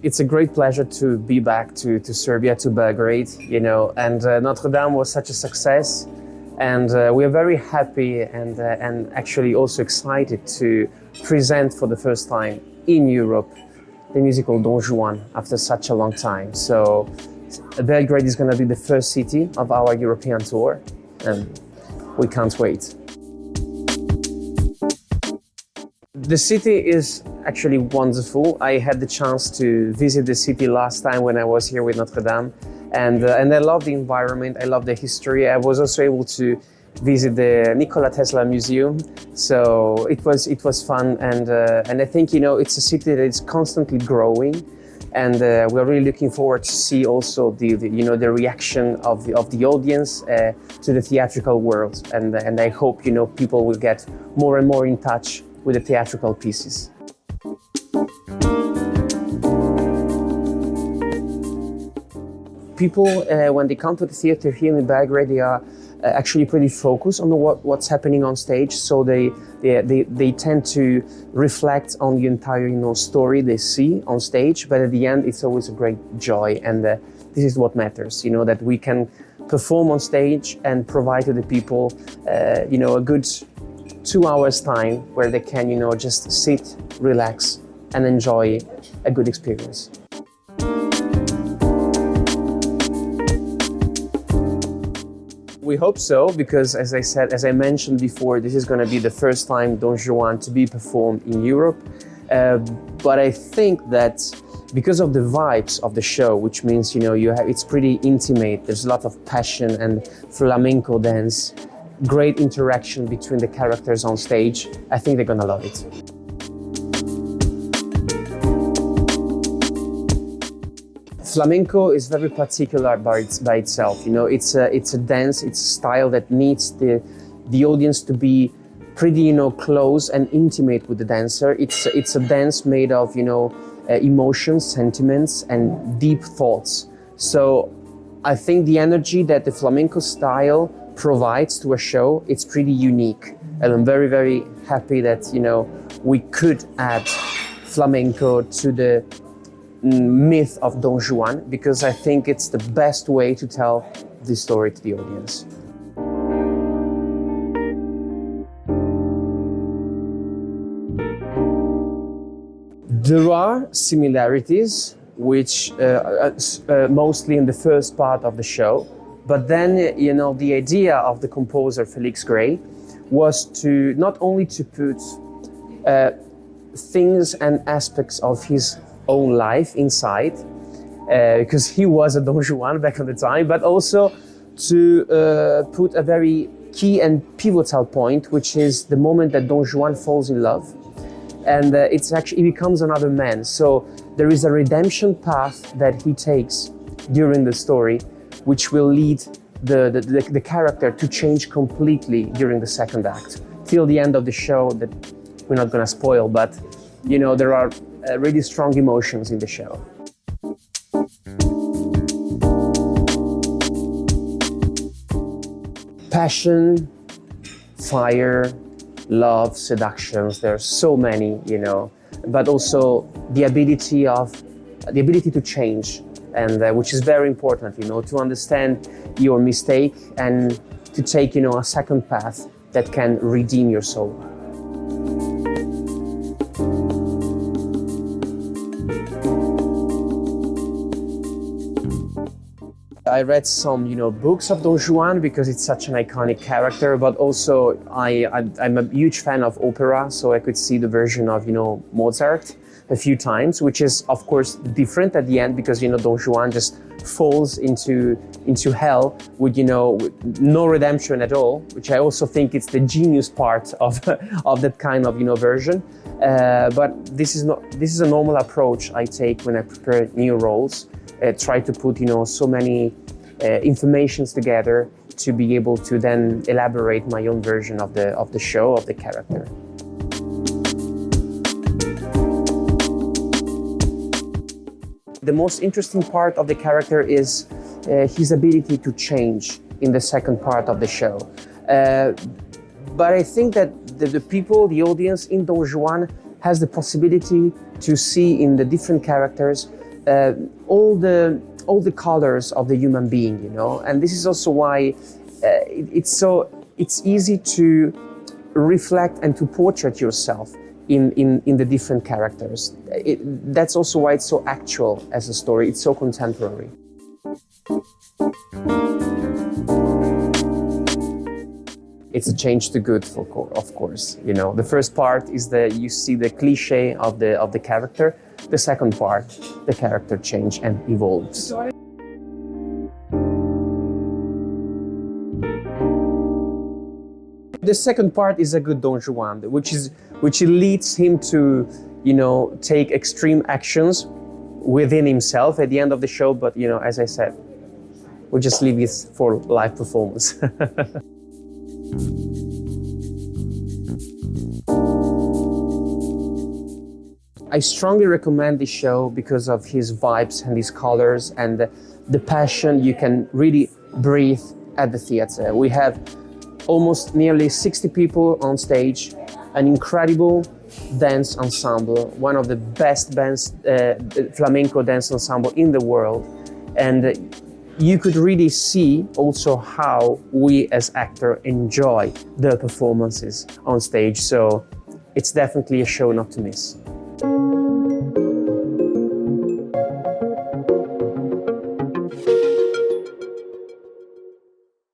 It's a great pleasure to be back to Serbia, to Belgrade, and Notre Dame was such a success. And we are very happy and actually also excited to present for the first time in Europe the musical Don Juan after such a long time. So Belgrade is going to be the first city of our European tour, and we can't wait. The city is actually wonderful. I had the chance to visit the city last time when I was here with Notre Dame, and I love the environment, I love the history. I was also able to visit the Nikola Tesla Museum, so it was fun, and I think it's a city that is constantly growing, and we're really looking forward to see also the reaction of the audience to the theatrical world, and I hope people will get more and more in touch with the theatrical pieces. People, when they come to the theater here in Belgrade, they are actually pretty focused on what's happening on stage. So they tend to reflect on the entire story they see on stage. But at the end, it's always a great joy, and this is what matters. That we can perform on stage and provide to the people, a good 2 hours time where they can, just sit, relax, and enjoy a good experience. We hope so, because as I mentioned before, this is going to be the first time Don Juan to be performed in Europe. But I think that because of the vibes of the show, which means it's pretty intimate, there's a lot of passion and flamenco dance, great interaction between the characters on stage, I think they're gonna love it. Flamenco is very particular by itself. It's a dance, it's a style that needs the audience to be pretty close and intimate with the dancer. It's a dance made of emotions, sentiments, and deep thoughts. So I think the energy that the flamenco style provides to a show, it's pretty unique, and I'm very, very happy that we could add flamenco to the myth of Don Juan, because I think it's the best way to tell this story to the audience. There are similarities, which mostly in the first part of the show. But then, the idea of the composer Felix Gray was to not only to put things and aspects of his own life inside, because he was a Don Juan back at the time, but also to put a very key and pivotal point, which is the moment that Don Juan falls in love, and he becomes another man. So there is a redemption path that he takes during the story, which will lead the character to change completely during the second act, till the end of the show that we're not gonna spoil, but there are really strong emotions in the show. Passion, fire, love, seductions, there are so many, but also the ability to change, and which is very important, to understand your mistake and to take, a second path that can redeem your soul. I read some, books of Don Juan because it's such an iconic character, but also I'm a huge fan of opera, so I could see the version of, Mozart a few times, which is of course different at the end because, Don Juan just falls into hell with, with no redemption at all, which I also think it's the genius part of that kind of, version. But this is a normal approach I take when I prepare new roles. Try to put, so many informations together to be able to then elaborate my own version of the show, of the character. The most interesting part of the character is his ability to change in the second part of the show. But I think that the people, the audience in Don Juan has the possibility to see in the different characters all the colors of the human being, you know. And this is also why it's easy to reflect and to portrait yourself in the different characters. That's also why it's so actual as a story. It's so contemporary. It's a change to good, of course. You know, the first part is you see the cliche of the character. The second part, the character change and evolves. The second part is a good Don Juan, which leads him to, you know, take extreme actions within himself at the end of the show. But, you know, as I said, we'll just leave it for live performance. I strongly recommend this show because of his vibes and his colors and the passion you can really breathe at the theater. We have almost nearly 60 people on stage, an incredible dance ensemble, one of the best flamenco dance ensemble in the world. And you could really see also how we as actors enjoy the performances on stage. So it's definitely a show not to miss.